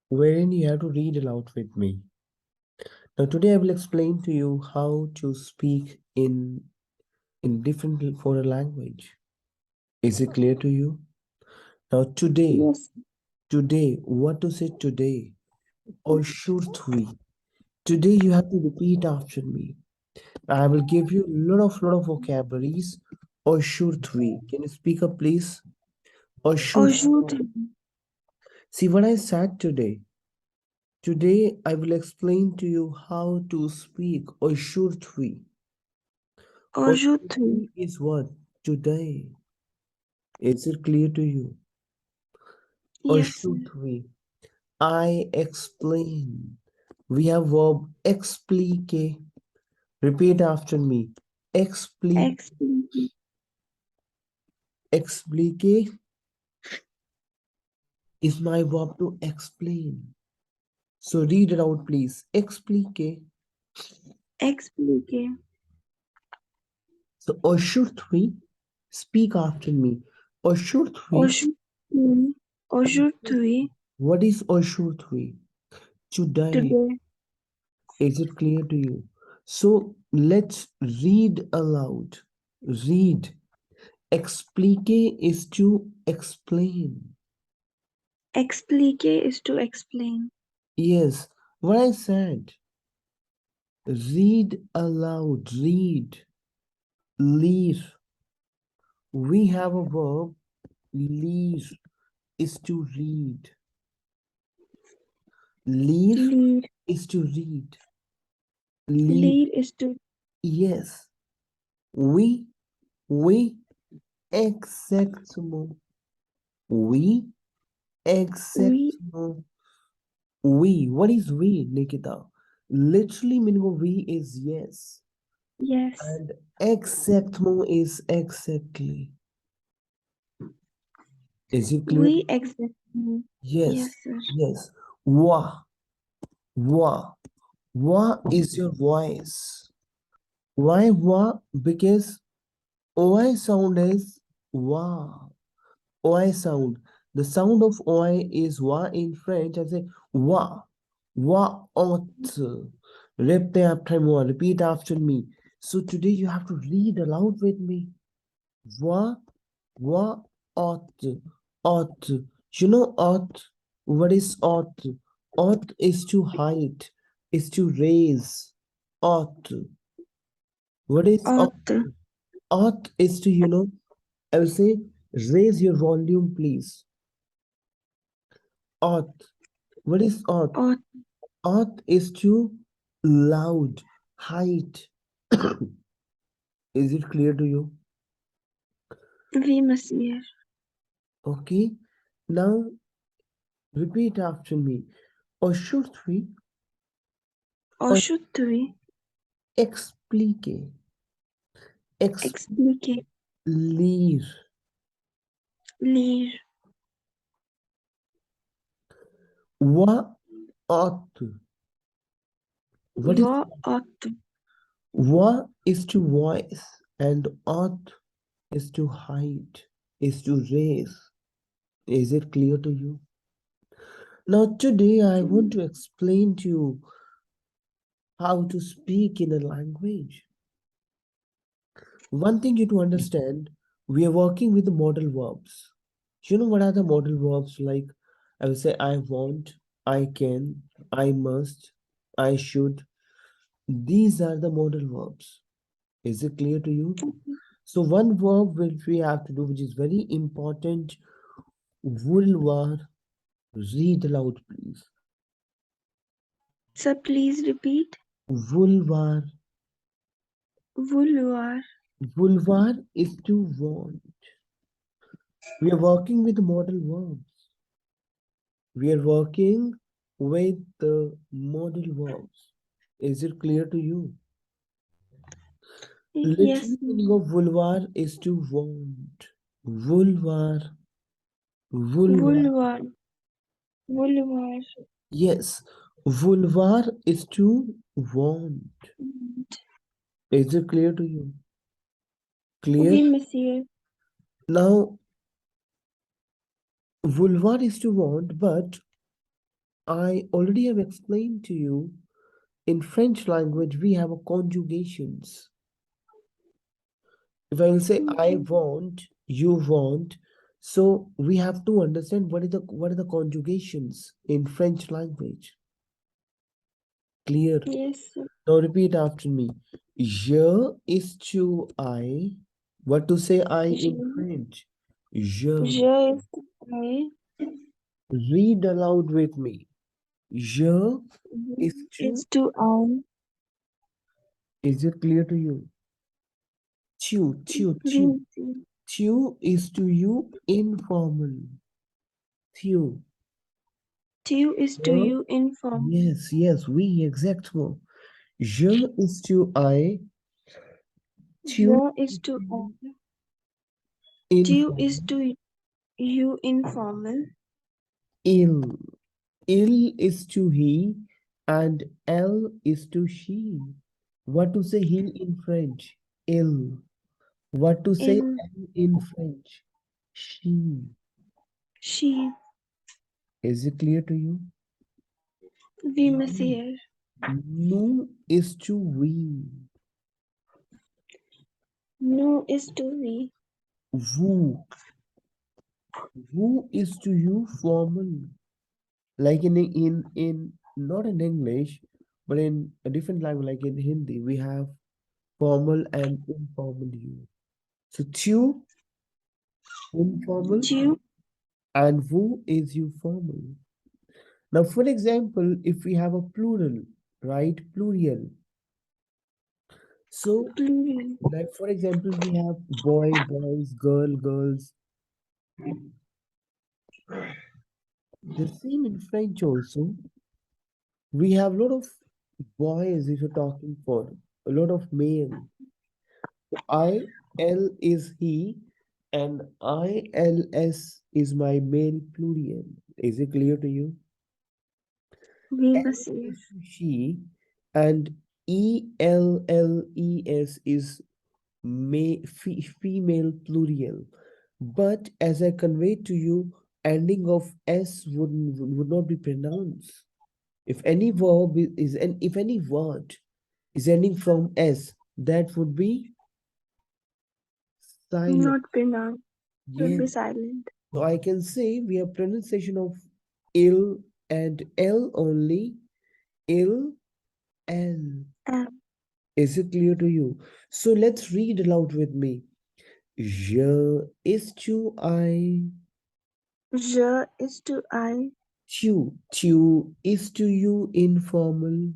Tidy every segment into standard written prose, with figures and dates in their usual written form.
wherein you have to read aloud with me. Now today I will explain to you how to speak in different foreign language. Is it clear to you? Now Yes. today, what to say today? Or should we? Today you have to repeat after me. I will give you lot of vocabularies. Or should we? Can you speak up please? Or should Aujourd'hui. see what I said today? Today I will explain to you how to speak or should we. Or should Aujourd'hui. we is what? Today. Is it clear to you? Or Yes, sir. should we? I explain. We have verb explique. Repeat after me. Explique. Explique. Explique is my verb to explain. So read it out, please. Explique. Explique. So, or should we speak after me? Or should we? Aujourd'hui. Aujourd'hui. What is or should we? Today. Today. Is it clear to you? So let's read aloud. Read. Explique is to explain. Explique is to explain. Yes, what I said. Read aloud. Read. Leave. We have a verb. Leave is to read. Leave Lead. is to read. Leave. Lead is to Yes. We exactement. We we. exactement. We. What is we, Nikita? Literally meaning of we is yes. Yes. And exactement is exactly. Is it clear? We exactly. Yes. Yes, sir. Yes. Wa. Wa. Wa is your voice. Why wa? Because OI sound is wa. OI sound. The sound of OI is wa in French. I say wa. Wa ought. Repeat after me. So today you have to read aloud with me. Wa, wa ought. Ought. You know ought? What is ought? Ought is to height, is to raise. Ought. What is ought? Ought. Ought is to, I will say, raise your volume, please. Ought. What is ought? Ought. Ought is to loud, height. Is it clear to you? We, monsieur. Okay. Now repeat after me. Or should we or Aujourd'hui. explique, Explique. lire. Lire. What ought? What is Va. Ought. what is to voice and ought is to hide, is to raise. Is it clear to you? Now today I want to explain to you how to speak in a language. One thing you to understand, we are working with the modal verbs. You know what are the modal verbs like? I will say I want, I can, I must, I should. These are the modal verbs. Is it clear to you? So one verb which we have to do, which is very important, vulvar. Read aloud, please. Sir, please repeat. Vulvar. Vouloir. Vulvar is to want. We are working with modal verbs. We are working with the modal verbs. Is it clear to you? Yes. Literally meaning of vulvar is to want. Vulvar. Vulvar. Vouloir. Vouloir. Yes. Vulvar is to want. Is it clear to you? Clear? Oui, monsieur. Now, vulvar is to want, but I already have explained to you in French language we have a conjugations. If I will say I Okay. want, you want, so we have to understand what are the conjugations in French language. Clear? Yes, sir. Now repeat after me. Je is to I. What to say I Je, in French? Je. je is to I. Read aloud with me. Je is Je to. is to I. Is it clear to you? Tu, tu, tu. We see. Tu is to you informal. Tu. To is to Je. you inform. Yes, yes, oui, exactement. Je is to I. Tu Je is is to to you I. To is informal. to you informal. Il. Il is to he and elle is to she. What to say he in French? Il. What to say Il, elle in French? She. she. Is it clear to you? We, monsieur. Nous is to we. Nous is to we. Vous. Vous is to you formal. Like in not in English, but in a different language, like in Hindi, we have formal and informal you. So tu informal Tu, and vous is you formal. Now, for example, if we have a plural, right? Plural. So, plural. like for example, we have boy, boys, girl, girls. The same in French also. We have a lot of boys if you're talking for a lot of male. I L is he and ILS is my male plural. Is it clear to you? We, L monsieur. is to she and ELLES is female plural. But as I conveyed to you, ending of S would not be pronounced. If any verb is and if any word is ending from S, that would be silent. Not pronounced. Will Yes. be silent. So I can say we have pronunciation of ill and L only. Ill L. And Is it clear to you? So let's read aloud with me. Je is to I. je is to I. Tu is to you informal.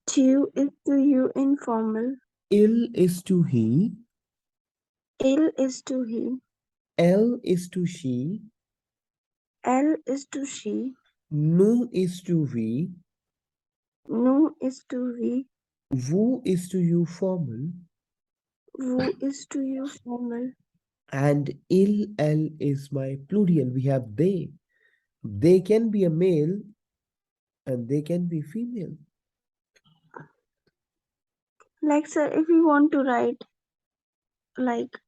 Tu is to you informal. Il is to he. Il is to he. Elle is to she. Elle is to she. Nous is to we. Nous is to we. Vous is to you formal. Vous is to you formal. And il, elle is my plural. We have they. They can be a male and they can be female. Like sir, if we want to write like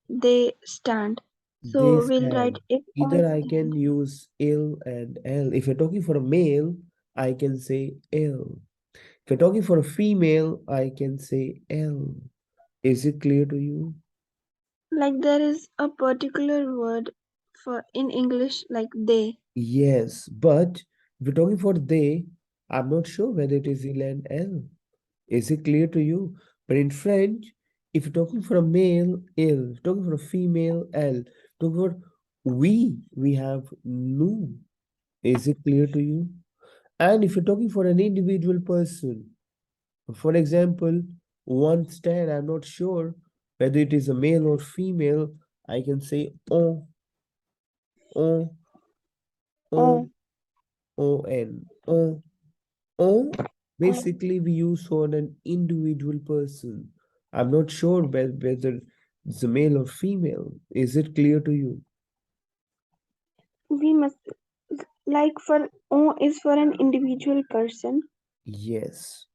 they stand, They so we'll write stand. it or Either I can stand. use ill and l. If you're talking for a male, I can say ill. If you're talking for a female, I can say L. Is it clear to you? Like there is a particular word for in English like they. Yes, but if you're talking for they, I'm not sure whether it is ill and L. Is it clear to you? But in French, if you're talking for a male, ill. If you're talking for a female, L. Talking for we have nous. Is it clear to you? And if you're talking for an individual person, for example, one stand, I'm not sure whether it is a male or female. I can say on, On, on. On, on. basically we use for an individual person. I'm not sure whether it's a male or female. Is it clear to you? We must like for on is for an individual person, Yes.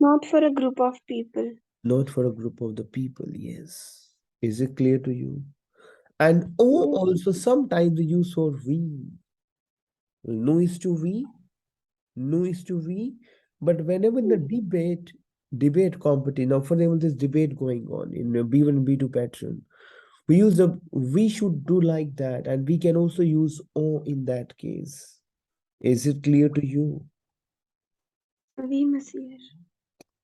not for a group of people. Not for a group of the people. Yes. Is it clear to you? And O Yes. also sometimes we use for we. No is to we, no is to we. But whenever in the debate competition, now for example, this debate going on in a B1 and B2 pattern, we use the we should do like that, and we can also use O in that case. Is it clear to you? Oui, monsieur.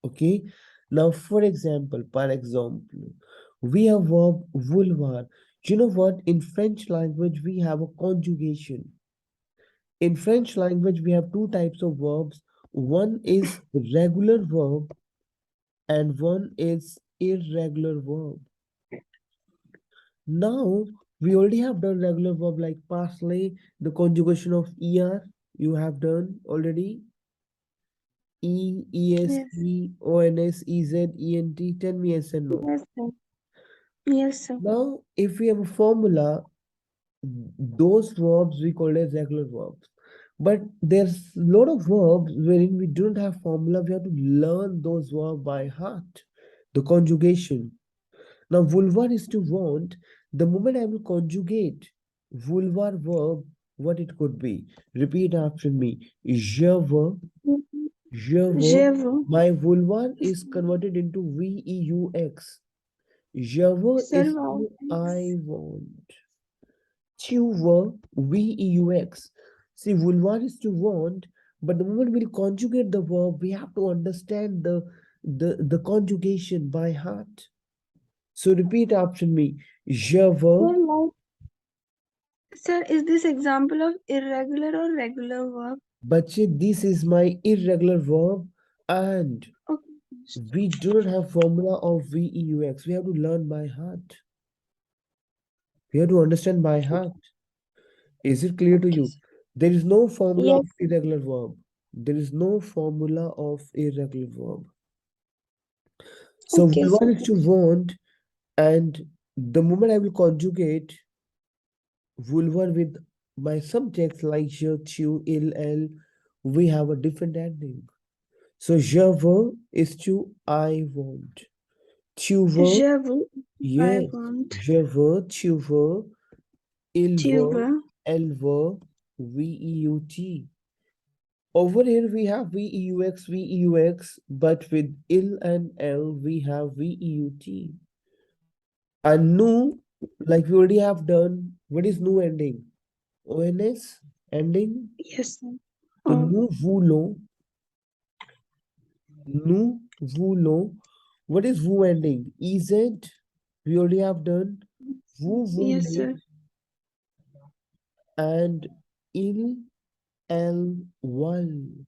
Okay. Now, for example, we have verb vouloir. You know what? In French language, we have a conjugation. In French language, we have two types of verbs. One is regular verb and one is irregular verb. Now, we already have done regular verb like parsley, the conjugation of er, you have done already. E, es, Yes. ons, ez, ent. Tell me yes and no. Yes, sir. Yes, sir. Now, if we have a formula, those verbs we call as regular verbs. But there's a lot of verbs wherein we don't have formula. We have to learn those verbs by heart. The conjugation. Now, vulvar is to want. The moment I will conjugate vulvar verb, what it could be? Repeat after me. Je veux, je veux. Je veux. My vulvar is converted into VEUX. Je veux is Survive. to I want. Tu VEUX. See, vulvar is to want, but the moment we'll conjugate the verb, we have to understand the conjugation by heart. So repeat after me. Je veux, Sir, like, sir, is this example of irregular or regular verb? bache, this is my irregular verb, and Okay. we do not have formula of VEUX. We have to learn by heart. We have to understand by heart. Is it clear to Okay, you? sir. There is no formula of Yes. irregular verb. There is no formula of irregular verb. So Okay, vulvar sir. is to want, and the moment I will conjugate vulvar with my subjects like je, tu, il, elle, we have a different ending. So je veux is to I want. Tu veux, Je veux. I yes. want. Je veux, tu veux, il Tu veut, veux. elle veut, VEUT. Over here we have VEUX, but with il and l we have VEUT. And nu, like we already have done, what is nu ending? ONS ending. Yes, sir. So Oh, nous voulons. What is vous ending? EZ, we already have done. Vous yes, voulez, sir. and il, elle, veulent,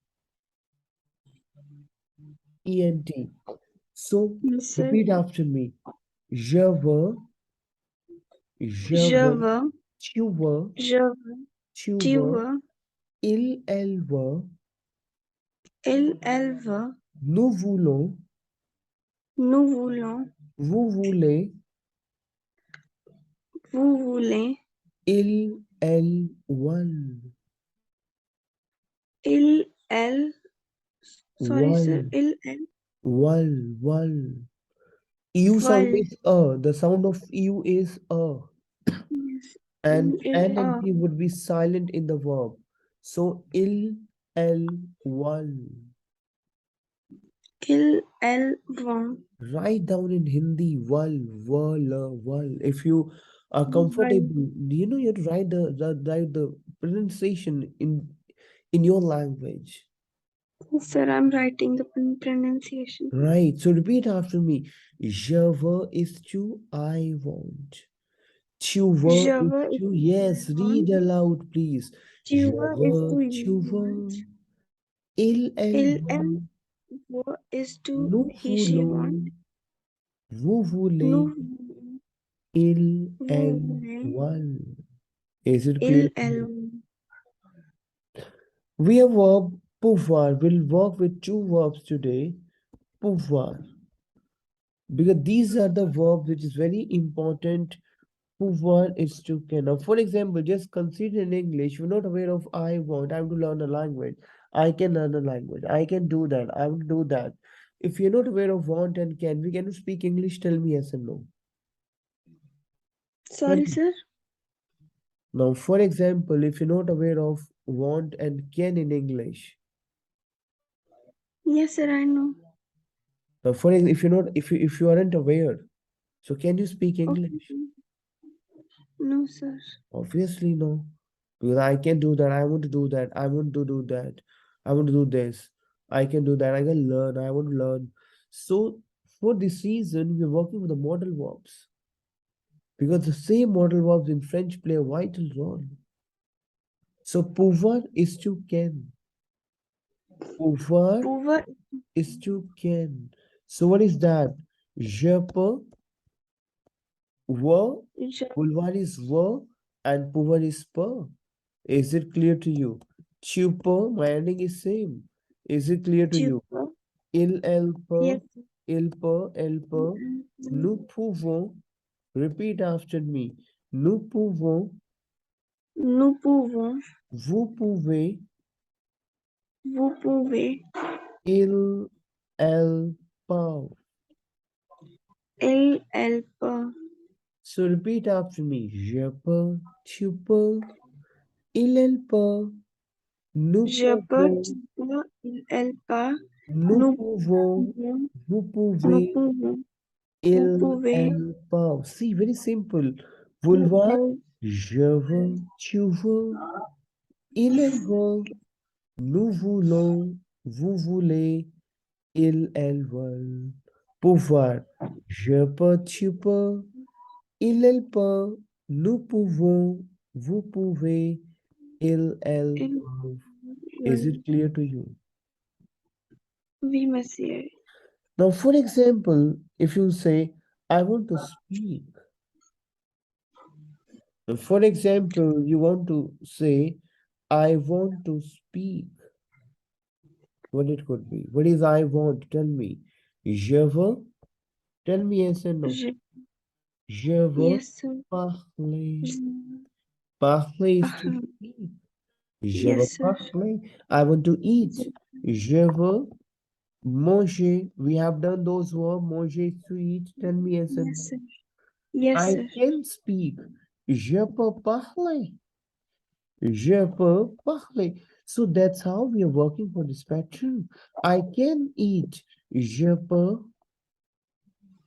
ENT. So Yes, sir. repeat after me. Je veux, je Je veux, veux. tu veux, Je veux. tu Tu veux, veux. il, elle veut, Il, elle veut. nous voulons, Nous voulons. vous voulez, Vous voulez. il, elle, veulent, Il, elle. Sorry, sir. veulent, Il, elle. veulent. U sound Well. is a. The sound of U is a. Yes. And Il, il, N and T would be silent in the verb. So il, el, wal. il, elle vont. Write down in Hindi wal, wal. If you are Well. comfortable, you have to write the pronunciation in your language. Sir, I'm writing the pronunciation. Right. So repeat after me. Je veux is to I want. Tu veux Je is veux is to, to I yes, want. read aloud, please. Tu Je veux is veux, to tu you want. veux, il, elle Il, elle veut, veut is to nous he, she want. voulons, vous voulez, Nous voulons. il, Vous elle, voulez. veulent. Is it clear? Il, elle veut. We have verb pouvoir. We'll work with two verbs today. Pouvoir. Because these are the verbs which is very important. Pouvoir is to can. Now, for example, just consider in English, you're not aware of I want, I want to learn a language. I can learn a language. I can do that. I will do that. If you're not aware of want and can, we can speak English, tell me yes and no. Tell Sorry, me. sir. Now, for example, if you're not aware of want and can in English, Yes, sir, I know. now if you're not if you aren't aware, so can you speak Okay. English? No, sir. Obviously, no. Because I can do that. I want to do that. I want to do that. I want to do this. I can do that. I can learn. I want to learn. So, for this reason, we're working with the model verbs because the same model verbs in French play a vital role. So, pouvoir is to can. Pouvoir Pouvoir, is to can. So, what is that? Je peux, were, je, pouvoir is were, and pouvoir is per. Is it clear to you? Chupo, my ending is same. Is it clear to tu you? peux. Elle peut, Yes. elle peut. Nous pouvons, repeat after me. Nous pouvons, Nous pouvons, vous pouvez, vous pouvez, il, elle peut. elle peut. So repeat after me. Je peux, tu peux, elle peut. Nous Je peux, pouvons, tu peux, elle peut. nous Nous pouvons, pouvons, vous nous pouvez, pouvons, vous il, pouvez, elle peut. See, very simple. elle, Vouloir, elle, je veux, tu veux, il, elle veut, nous voulons, vous voulez, ils, elles veulent. Pouvoir, je peux, tu peux, il, elle peut, nous pouvons, vous pouvez, ils, elles elle, peuvent. Is elle. it clear to you? Oui, monsieur. Now, for example, if you say, I want to speak. For example, you want to say, I want to speak. What it could be? What is I want? Tell me. Je veux? Tell me yes or no. Je, Je veux yes, sir. parler. Je, Parler is to ah, speak. Je veux yes, sir. parler. I want to eat. Je, Je veux manger. We have done those verbs. Manger is to eat. Tell me yes or yes, no. sir. Yes, I sir. can speak. Je peux parler. Je peux parler. So that's how we are working for this pattern. I can eat. Je peux.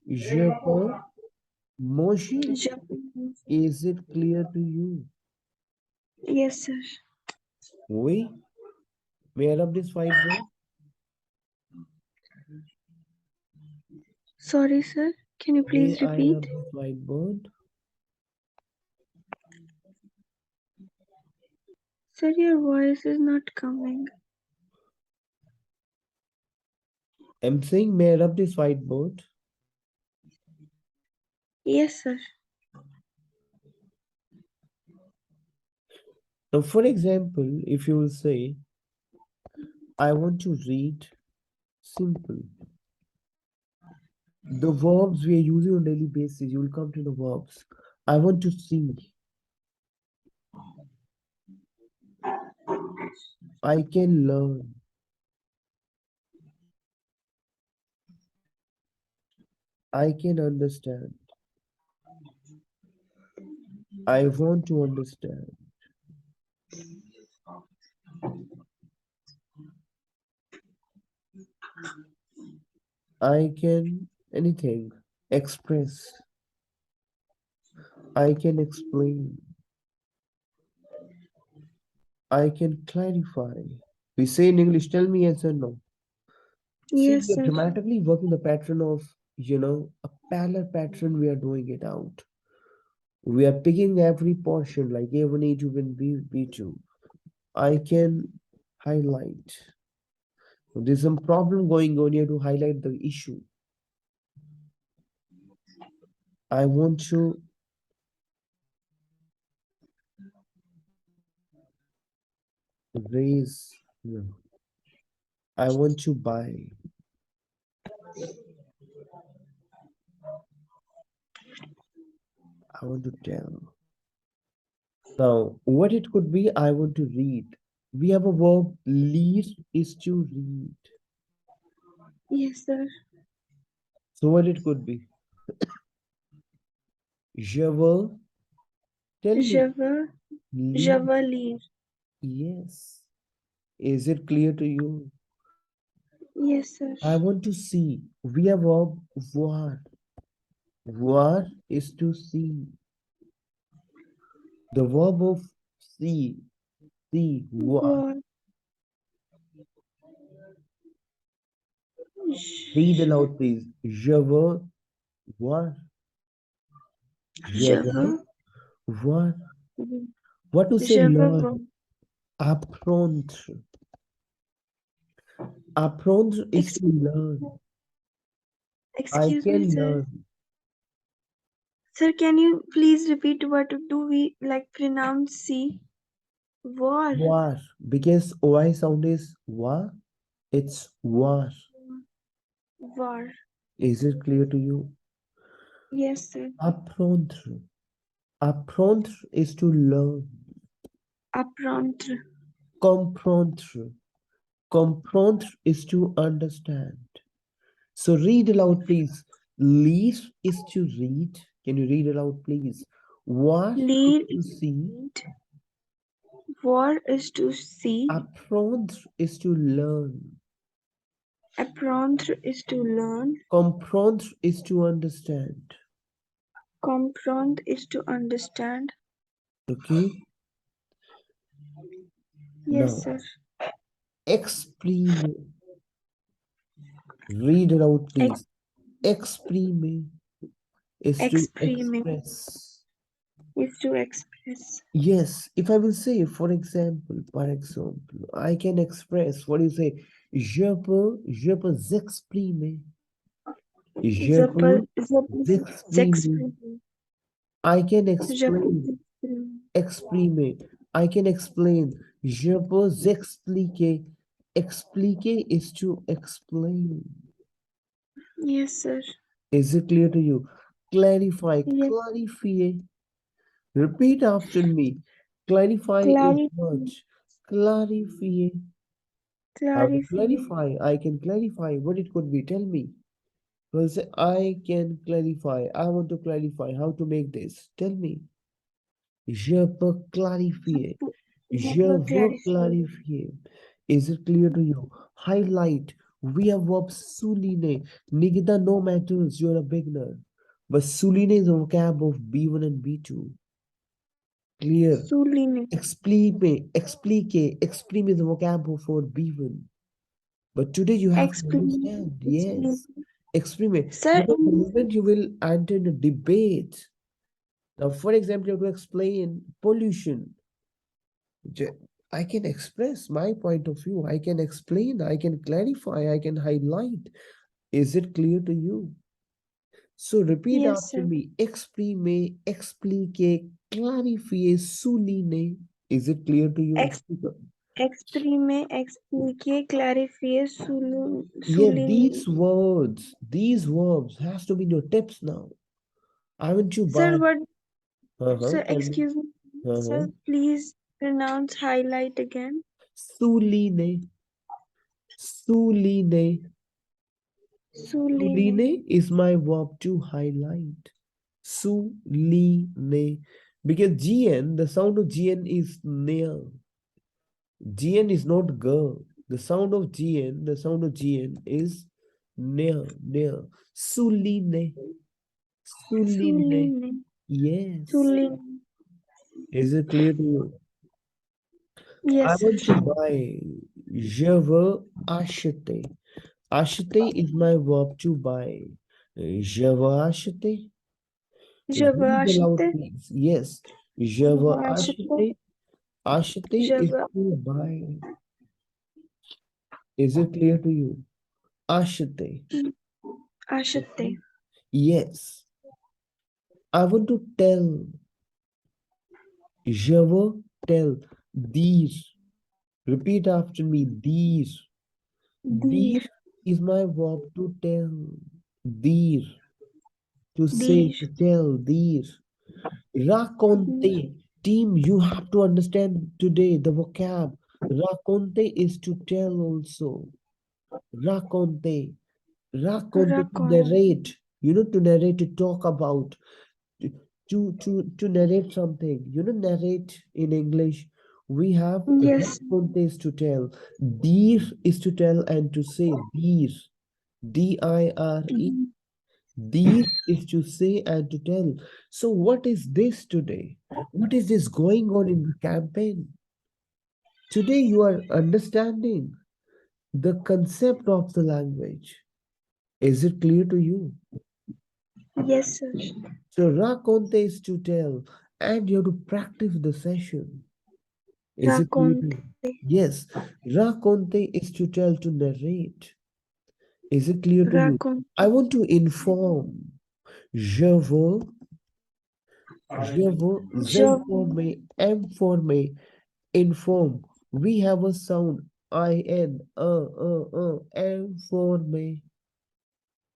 Je peux manger. Je, Is it clear to you? yes, sir. Oui. May I rub this whiteboard? Sorry, sir. Can you May please I repeat? rub this whiteboard? Sir, your voice is not coming. I'm saying may I rub this whiteboard? Yes, sir. Now, for example, if you will say, I want to read, simple. The verbs we are using on daily basis, you will come to the verbs. I want to see. I can learn. I can understand. I want to understand. I can anything express. I can explain. I can clarify. We say in English, tell me yes or no. See, Yes, we are sir. dramatically working the pattern of, a parallel pattern. We are doing it out. We are picking every portion like A1, A2, and B2. I can highlight. There's some problem going on here to highlight the issue. I want to raise. No. I want to buy. I want to tell. Now, what it could be, I want to read. We have a verb, lead is to read. Yes, sir. So what it could be? Je veux Tell Je me. veux, je Leave. veux lire. Yes. Is it clear to you? Yes, sir. I want to see. We have verb voir. Voir is to see. The verb of see. See. Voir. Voir. Read Je, aloud, please. Je veux voir. Je je veux veux, voir. What to say je veux voir. learn? Apprendre. Apprendre is to Excuse, learn. I excuse me, can sir. learn. Sir, can you please repeat what do we like pronounce C? War. War. Because OI sound is wa. It's war. War. Is it clear to you? Yes, sir. Apprendre. Apprendre is to learn. Apprendre. Comprendre. Comprendre is to understand. So read aloud, please. Lire is to read. Can you read aloud, please? Voir is Lead. to see. War is to see. Apprendre is to learn. Apprendre is to learn. Comprendre is to understand. Comprendre is to understand. Okay? Yes, Now, sir. exprime. Read aloud, Ex- please. Exprime is to exprime express. is to express. Yes, if I will say, for example, I can express, what do you say? Je peux exprimer. Je Je peux peux, je peux exprimer. s'exprimer. I can Je peux explain. s'exprimer. Exprimer. I can explain. Je peux expliquer. Expliquer is to explain. Yes, sir. Is it clear to you? Clarify. Yes. Clarify. Repeat after me. Clarify is Clarify. what? Clarify. How to Clarify. clarify? I can clarify what it could be. Tell me. Well, say, I can clarify. I want to clarify how to make this. Tell me. Je peux clarifier. Je Je peux veux clarifier. clarifier. Is it clear to you? Highlight. We have verb souligner. Nikita, no matters. You're a beginner. But souligner is a vocab of B1 and B2. Clear. Souligner. Explique. Explique. Exprime is a vocab for B1. But today you have to Explain. understand, Explain. yes, experiment. Sir, Because the moment you will enter in a debate, now for example, you have to explain pollution. I can express my point of view. I can explain. I can clarify. I can highlight. Is it clear to you? So repeat yes, after sir. me. Exprime, explique, clarifie, souligne. Is it clear to you? Ex- exprime, explique, clarifier, Yeah, souligner. these verbs has to be in your tips now. I want you Sir, buy. what? Uh-huh, Sir, tell me. excuse me. Uh-huh. Sir, please pronounce highlight again. Souligne. Souligne. Souligner. Souligne is my verb to highlight. Souligne. Because GN, the sound of GN is near. GN is not girl. The sound of GN is near, near. Souligne. Souligne. Souligner. Yes. Souligner. Is it clear to you? I Yes, sir. want to buy. Je veux acheter. Acheter is my verb to buy. Je veux acheter. Je veux Read aloud, acheter. please. Yes. Je Je veux veux acheter. acheter. Acheter Je is veux to buy. Is it clear to you? Acheter. acheter. Okay. Yes. I want to tell. Je veux tell. Dire. Repeat after me. Dire. Dire Dire. is my verb to tell. Dire. To say, Dire. to tell, dire. Raconte. Team, you have to understand today the vocab. Raconte is to tell also. Raconte. Raconte to Racon. narrate. To narrate, to talk about. To, to narrate something. You know, narrate in English. We have Yes. raconte is to tell. Dir is to tell and to say. Dir. Dire. Mhm. Dir is to say and to tell. So what is this today? What is this going on in the campaign? Today you are understanding the concept of the language. Is it clear to you? Yes, sir. So raconte is to tell and you have to practice the session. Is it clear to Raconte. you? Yes. Raconte is to tell, to narrate. Is it clear to you? Raconte. I want to inform. Je veux, Je Z for me, M for me, inform. We have a sound I-N, informe.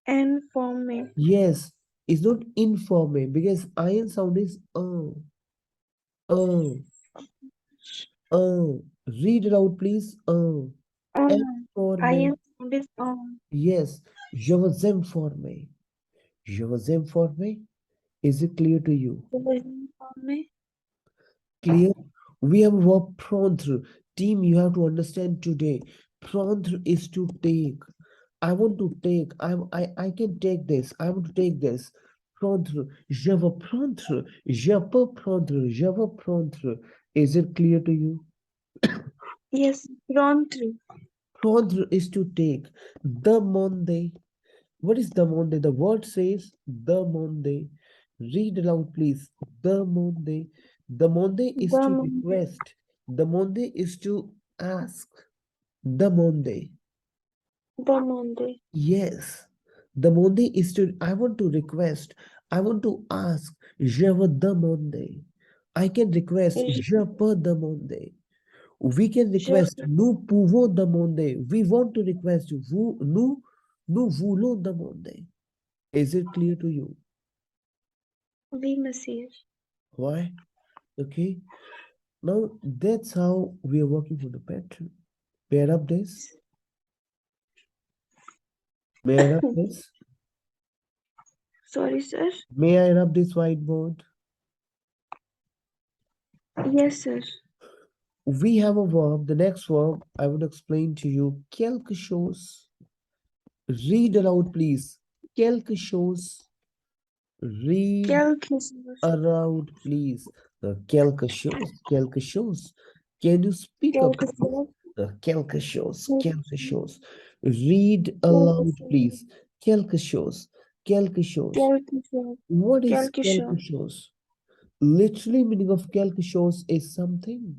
informe. Yes, it's not informe because I-N sound is uh, Read it out, please. M for I me. am sound is on. Yes, je vous aime for me. Je vous aime for me. Is it clear to you? Informe. Clear? We have verb prendre. Team, you have to understand today. Prendre is to take. I want to take. I can take this. I want to take this. Prendre. Je veux prendre. Je peux prendre. Je veux prendre. Is it clear to you? Yes. Pronto. Prendre is to take. The Monday. What is the Monday? The word says the Monday. Read aloud, please. The Monday. The Monday is to Damonde. request. The Monday is to ask. The Monday. Damonde. Yes. The Monday is to, I want to request. I want to ask. Je veux demander. I can request. Je, Je peux demander. We can je, request. Nous pouvons demander. We want to request. Nous voulons demander. Is it clear to you? oui, monsieur. Why? Okay. Now that's how we are working for the pattern. Pair up this. May I rub this? Sorry, sir. May I rub this whiteboard? Yes, sir. We have a verb. The next verb I would explain to you. Quelque chose. Read aloud, please. Quelque chose. Read Quelque chose. aloud, please. The quelque chose. Quelque chose. Can you speak up? Quelque chose. Quelque chose. Quelque Quelque chose. Read chose. aloud, please. Quelque chose. Quelque chose. Quelque chose. What is Quelque quelque chose. chose? Literally meaning of quelque chose is something.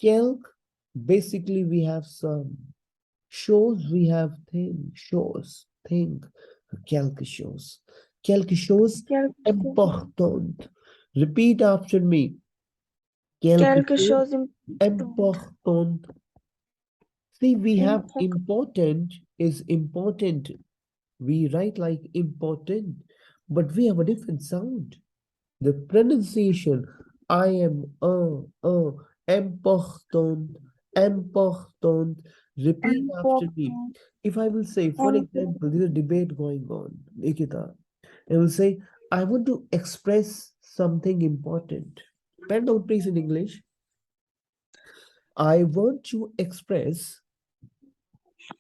Calc, basically we have some. Shows, we have thing. Shows, thing. Quelque chose. Quelque chose Quelque chose. important. Repeat after me. Quelque Quelque chose chose important. important. See, we have Important. important is important. We write like important, but we have a different sound. The pronunciation, I am, important, important. Repeat after me. Important. If I will say, for example, Important. there's a debate going on, Nikita. I will say, I want to express something important. Pen down, please, in English. I want to express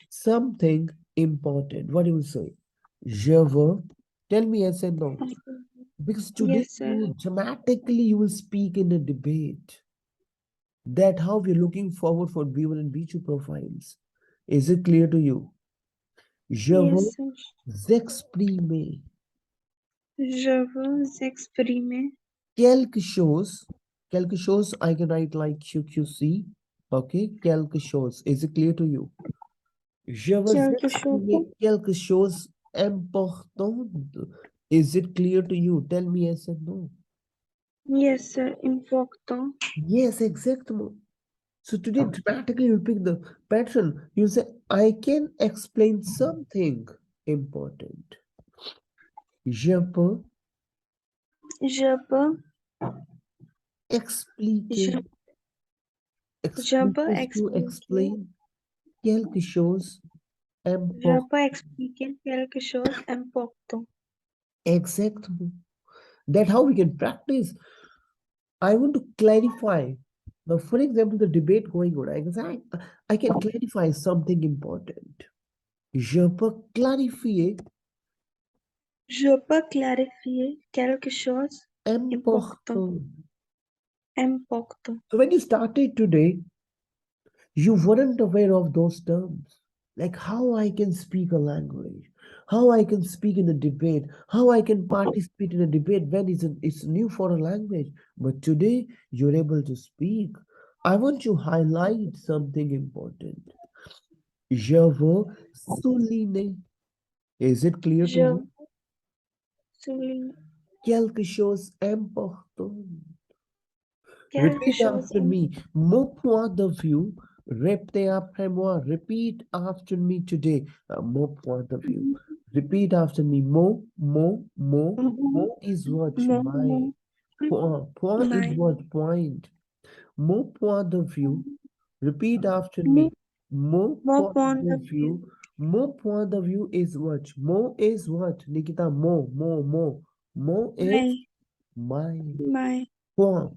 something important. What do you say? Je veux. Tell me yes and no. Because today Yes, sir. you dramatically you will speak in a debate. That how we're looking forward for B1 and B2 profiles. Is it clear to you? Je veux Yes, sir. exprimer Je veux exprimer quelque chose I can write like QQC. Okay, quelque chose. Is it clear to you? Je veux quelque chose. exprimer quelque chose important. Is it clear to you? Tell me yes and no. Yes, sir. Important. Yes, exactly. So today dramatically you pick the pattern. You say, I can explain something important. Je peux Je peux. expliquer. Je, je Explique peux is to expliquer. explain quelque chose Je important. peux expliquer quelque chose d'important. Exactly. That's how we can practice. I want to clarify. Now, for example, the debate going on, I can clarify something important. Je peux clarifier Je peux clarifier quelque chose important. important. Important. So when you started today, you weren't aware of those terms. Like how I can speak a language, how I can speak in a debate, how I can participate in a debate when it's new for a language. But today you're able to speak. I want to highlight something important. Je veux souligner. Is it clear to Je you? souligne Quelque chose important. quelque Repeat chose after me. Mon point de vue. Répétez après moi. Repeat after me today. Mon point de view. Repeat after me. Mon is what? My. mon Point is my what? Point. Mon point de vue. Repeat after mon me. Mon mon point point de de vue. view. Mon point de view is what? Mon is what? Nikita, mon. Mon is My my. my Point.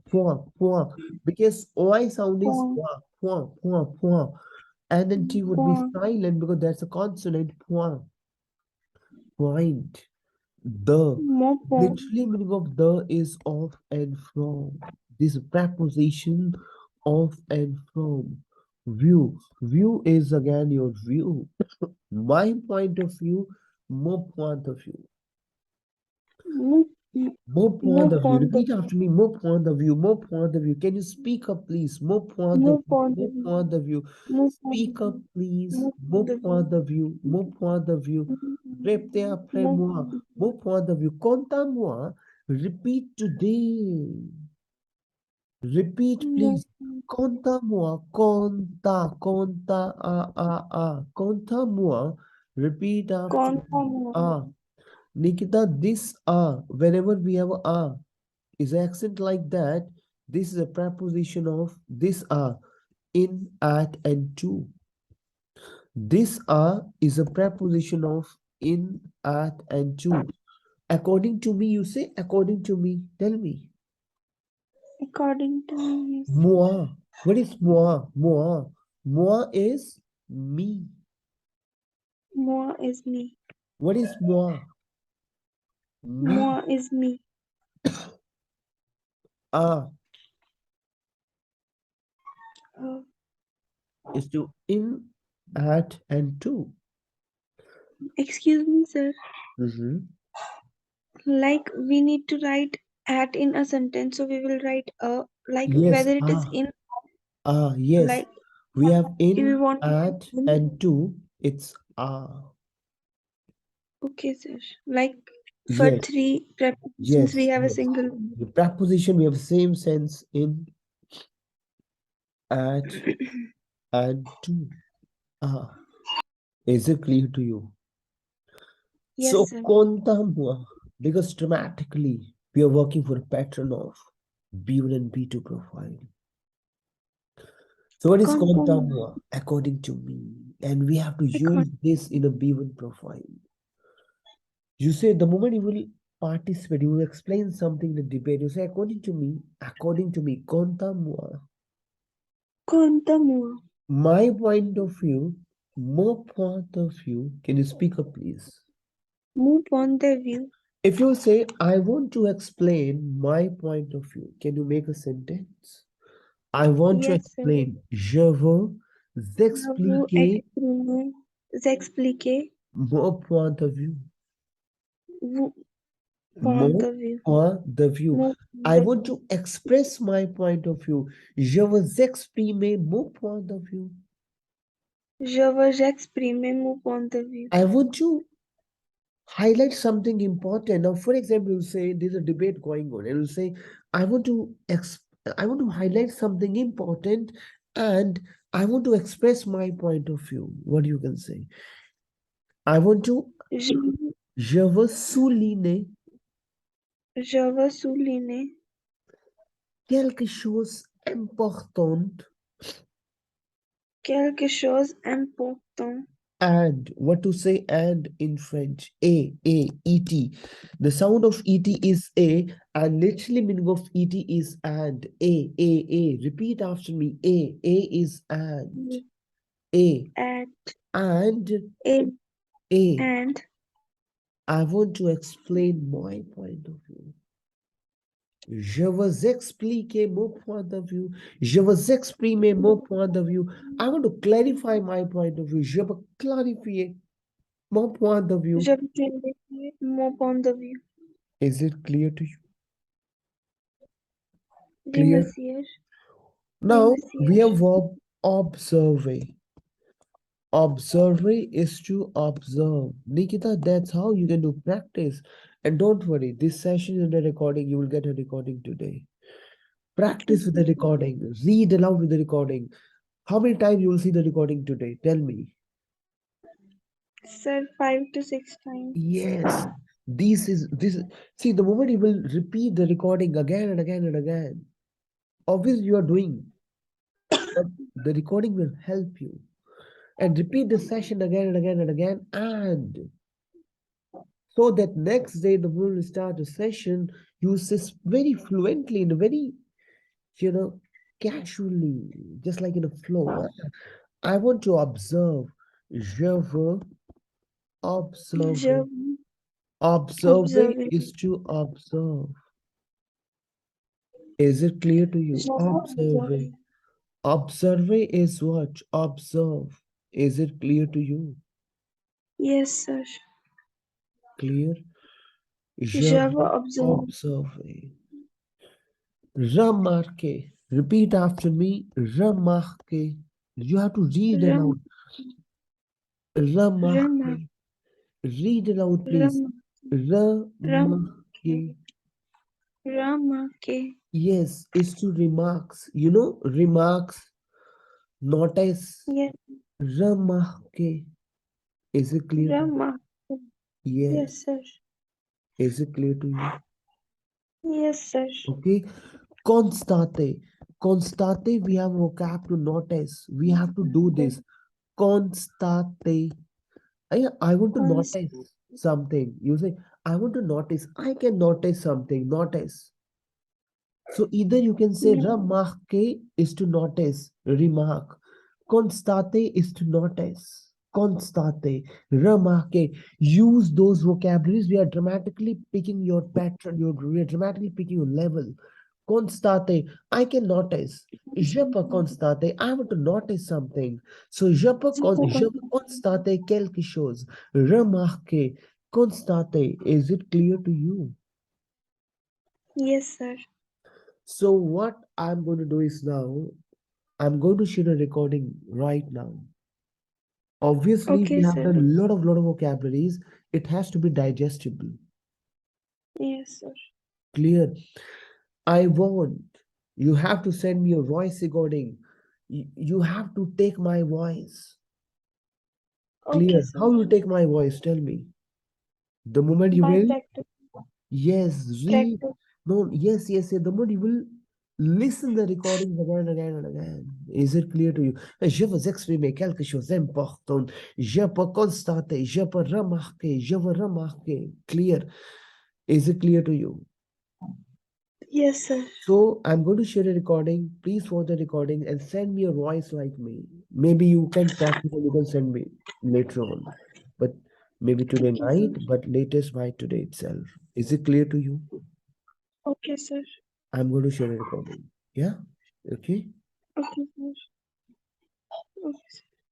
Because OI sound is point point. And then T would be point silent because that's a consonant. Point. The. mon point Literally meaning of the is of and from. This preposition of and from. View. View is again your view. My point of view, more point of view. mon More mon point of view. point de Repeat after me. More point of view. More point of view. Can you speak up, please? More point of mon view. point de More vue. point of view. Mon point de Speak up, vue. please. Mon point More de vue. point of view. More point of view. Répétez après Mon moi. More point of view. Quant à moi, repeat today. Repeat, mon please. Quant à moi. Quant à moi. Repeat after me. content Ah. Nikita, this whenever we have is accent like that, this is a preposition of this in, at, and to. This is a preposition of in, at, and to. According to me, you say according to me. Tell me. according to me. Moi. What is moi? Moi. Moi is me. Moi is me. What is moi? Me. Moi is me. Ah Uh, is to in, at, and to. excuse me, sir. Mhm. Like we need to write at in a sentence, so we will write like Yes. whether it is in Yes. like We have if we in, want to write at, in. and to. It's Okay, sir. Like for yes, three prepositions, we yes, have a yes. single. The preposition we have same sense in, at, and to. Ah, is it clear to you? Yes, So sir. contamua, because dramatically we are working for a pattern of B1 and B2 profile. So what is Content. contamua according to me? And we have to use According. this in a B1 profile. You say the moment you will participate, you will explain something in the debate. You say, according to me, conta moi. Contamua. My point of view, more point of view. Can you speak up, please? Mon point de vue. If you say, I want to explain my point of view, can you make a sentence? I want to Yes, sir. explain. Je veux Je vous expliquer exprimer, expliquer mon point of view. vous point Mon de vue. point de view. Mon I point de want vue. to express my point of view. Je veux exprimer mon point de view. Je veux exprimer mon point de vue. I want to highlight something important. Now, for example, you say there's a debate going on, and you say, I want to I want to highlight something important, and I want to express my point of view. What you can say? I want to. Je, Je veux souligner je veux souligner quelque chose important quelque chose d'important And what to say and in French? A, the sound of et is a, and literally meaning of et is and. A, repeat after me. A is and. A, at, and. in, A, and. I want to explain my point of view. Je vais expliquer mon point de vue. Je vais exprimer mon point de vue. I want to clarify my point of view. Je vais clarifier mon point de view. Je vais mon point de vue. Is it clear to you? Oui, Clear? monsieur. Oui, Now we monsieur. have verb observe. Observe is to observe. Nikita, that's how you can do practice. And don't worry, this session is a recording. You will get a recording today. Okay, Practice with the sir. recording. Read aloud with the recording. How many times you will see the recording today? Tell me. Sir, 5 to 6 times. Yes. This. See, the moment you will repeat the recording again and again and again, obviously you are doing, but the recording will help you. And repeat the session again and again and again, and so that next day the moment you start the session, you say very fluently in a very, you know, casually, just like in a flow. I want to observe. Je veux Je observer. Observer observe. is to observe. Is it clear to you? Je observe. Observer. Observer is what? Observe. Is it clear to you? Yes, sir. Clear? Je Je veux observe. observer. Remarquer. Repeat after me. Remarquer. You have to read Ram, aloud. Remarquer. remarque, Read aloud, please. remarque, Remarquer. remarque. Yes, is to remarks. You know, remarks, notice, Yes, remarquer. Is it clear to you? remarque. Yes. Yes, sir. Is it clear to you? Yes, sir. Okay. Constate. Constate, we have vocab to notice. We have to do this. Constate. I want to Cons, notice something. You say, I want to notice. I can notice something. Notice. So either you can say yes, remarque is to notice, remark. Constate is to notice. Constate, remarque. Use those vocabularies. We are dramatically picking your pattern. We are dramatically picking your level. Constate, I can notice. Je peux constater, I want to notice something. So je peux constater quelque chose. Remarquer, constater. Is it clear to you? yes, sir. So what I'm going to do is now, I'm going to share a recording right now. Obviously, we Okay, have sir. done a lot of vocabularies. It has to be digestible. Yes, sir. Clear. I want. You have to send me a voice recording. You have to take my voice. Okay, Clear. sir. How you take my voice? Tell me. The moment you By will. practice, Yes, read. practice. No, yes. The moment you will listen the recordings again and again and again. Is it clear to you? Je veux exprimer quelque chose d'important. Je peux constater, je peux remarquer, je veux remarquer. Clear. Is it clear to you? Yes, sir. So I'm going to share a recording. Please watch the recording and send me a voice like me. Maybe you can practice and you can send me later on. But maybe today Okay, sir. night, but latest by today itself. Is it clear to you? Okay, sir. I'm going to share a recording. Yeah? Okay? Okay, sir. Okay, sir.